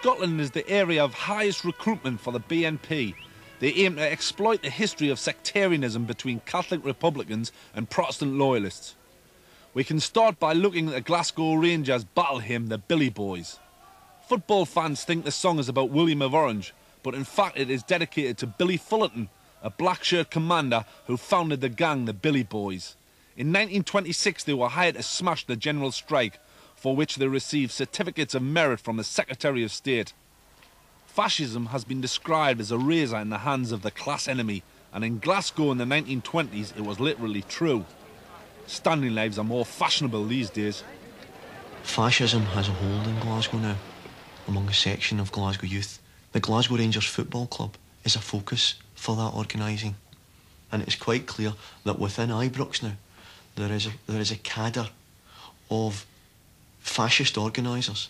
Scotland is the area of highest recruitment for the BNP. They aim to exploit the history of sectarianism between Catholic Republicans and Protestant Loyalists. We can start by looking at the Glasgow Rangers battle hymn, the Billy Boys. Football fans think the song is about William of Orange, but in fact it is dedicated to Billy Fullerton, a black shirt commander who founded the gang, the Billy Boys. In 1926 they were hired to smash the general strike, for which they received certificates of merit from the Secretary of State. Fascism has been described as a razor in the hands of the class enemy, and in Glasgow in the 1920s it was literally true. Standing lives are more fashionable these days. Fascism has a hold in Glasgow now, among a section of Glasgow youth. The Glasgow Rangers Football Club is a focus for that organising, and it's quite clear that within Ibrox now there is a cadre of fascist organisers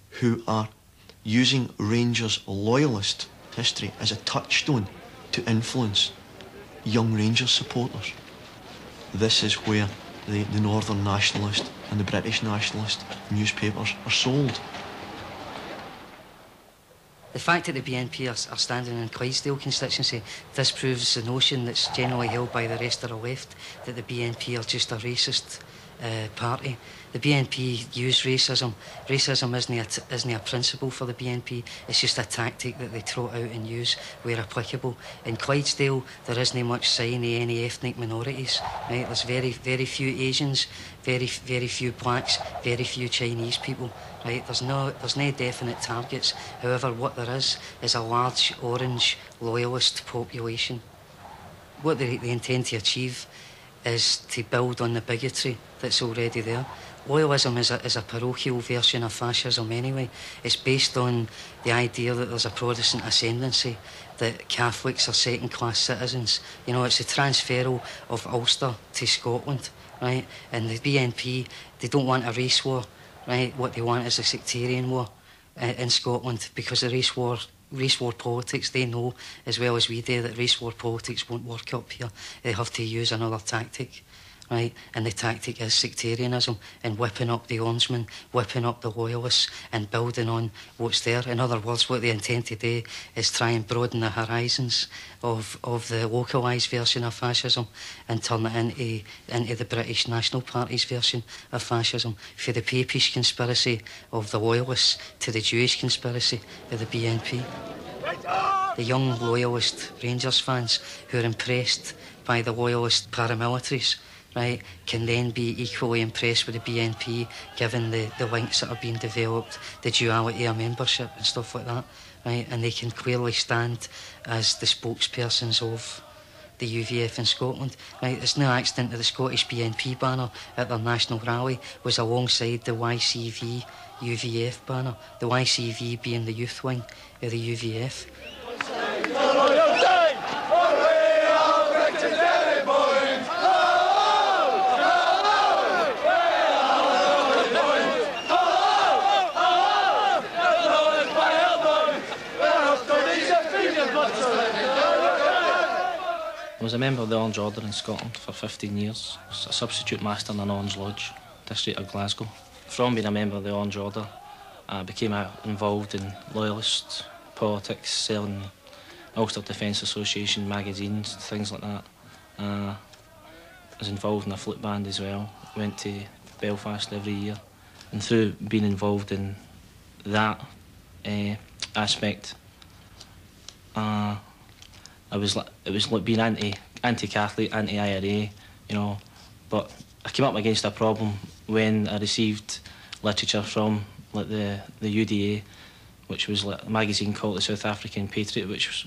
who are using Rangers loyalist history as a touchstone to influence young Rangers supporters. This is where the Northern Nationalist and the British Nationalist newspapers are sold. The fact that the BNP are standing in Clydesdale constituency disproves the notion that's generally held by the rest of the left that the BNP are just a racist party. The BNP use racism. Racism isn't a principle for the BNP. It's just a tactic that they throw out and use where applicable. In Clydesdale, there isn't much sign of any ethnic minorities. Right? There's very few Asians, very few blacks, very few Chinese people. Right? There's no definite targets. However, what there is a large orange loyalist population. What they intend to achieve is to build on the bigotry that's already there. Loyalism is a parochial version of fascism anyway. It's based on the idea that there's a Protestant ascendancy, that Catholics are second-class citizens. You know, it's the transferal of Ulster to Scotland, right? And the BNP, they don't want a race war, right? What they want is a sectarian war in Scotland, because the race war politics, they know as well as we do that race war politics won't work up here. They have to use another tactic, right? And the tactic is sectarianism and whipping up the Orangemen, whipping up the Loyalists and building on what's there. In other words, what they intend to do is try and broaden the horizons of the localised version of fascism and turn it into the British National Party's version of fascism, for the Papish conspiracy of the Loyalists to the Jewish conspiracy of the BNP. The young Loyalist Rangers fans who are impressed by the Loyalist paramilitaries, right, can then be equally impressed with the BNP, given the links that are being developed, the duality of membership and stuff like that, right? And they can clearly stand as the spokespersons of the UVF in Scotland, right? It's no accident that the Scottish BNP banner at their national rally was alongside the YCV UVF banner, the YCV being the youth wing of the UVF. I was a member of the Orange Order in Scotland for 15 years. I was a substitute master in an Orange Lodge, district of Glasgow. From being a member of the Orange Order, I became involved in loyalist politics, selling Ulster Defence Association magazines, things like that. I was involved in a flute band as well, went to Belfast every year. And through being involved in that aspect, it was like being anti-Catholic, anti-IRA, you know. But I came up against a problem when I received literature from like the UDA, which was like a magazine called the South African Patriot, which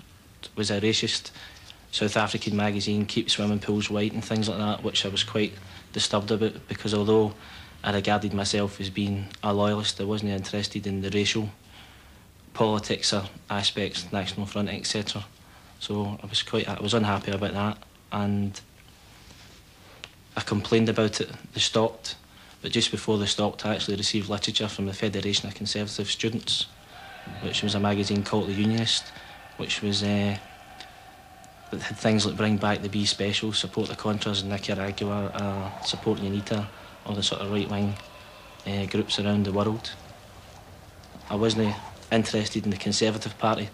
was a racist South African magazine, keep swimming pools white and things like that, which I was quite disturbed about, because although I regarded myself as being a loyalist, I wasn't interested in the racial politics or aspects, National Front, etc. So I was unhappy about that, and I complained about it. They stopped, but just before they stopped, I actually received literature from the Federation of Conservative Students, which was a magazine called The Unionist, which was that had things like Bring Back the B Special, Support the Contras in Nicaragua, Support UNITA, all the sort of right-wing groups around the world. I wasn't interested in the Conservative Party,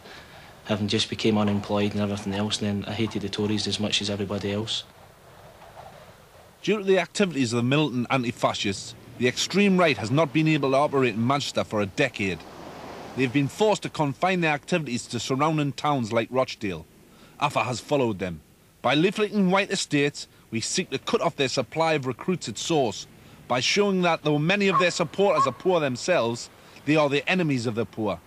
having just became unemployed and everything else, and then I hated the Tories as much as everybody else. Due to the activities of the militant anti-fascists, the extreme right has not been able to operate in Manchester for a decade. They've been forced to confine their activities to surrounding towns like Rochdale. AFA has followed them. By leafleting white estates, we seek to cut off their supply of recruits at source, by showing that though many of their supporters are poor themselves, they are the enemies of the poor.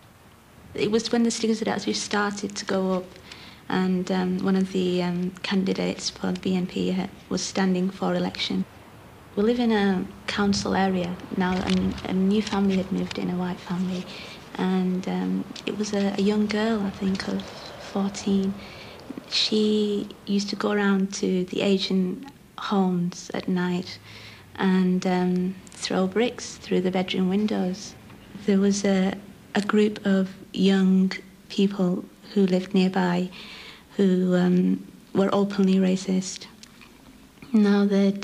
It was when the students actually started to go up, and one of the candidates for the BNP was standing for election. We live in a council area now, and a new family had moved in, a white family, and it was a young girl, I think, of 14. She used to go around to the Asian homes at night and throw bricks through the bedroom windows. There was a group of young people who lived nearby who were openly racist. Now they'd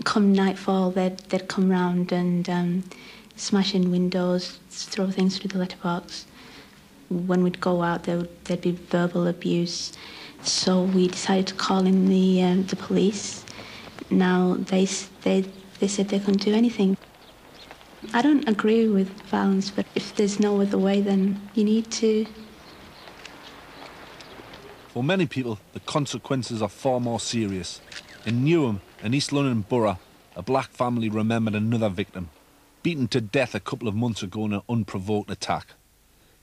come nightfall, they'd come round and smash in windows, throw things through the letterbox. When we'd go out, there'd be verbal abuse. So we decided to call in the police. Now they said they couldn't do anything. I don't agree with violence, but if there's no other way, then you need to. For many people, the consequences are far more serious. In Newham, an East London borough, a black family remembered another victim, beaten to death a couple of months ago in an unprovoked attack.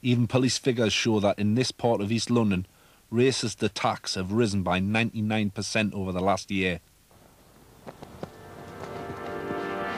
Even police figures show that in this part of East London, racist attacks have risen by 99% over the last year.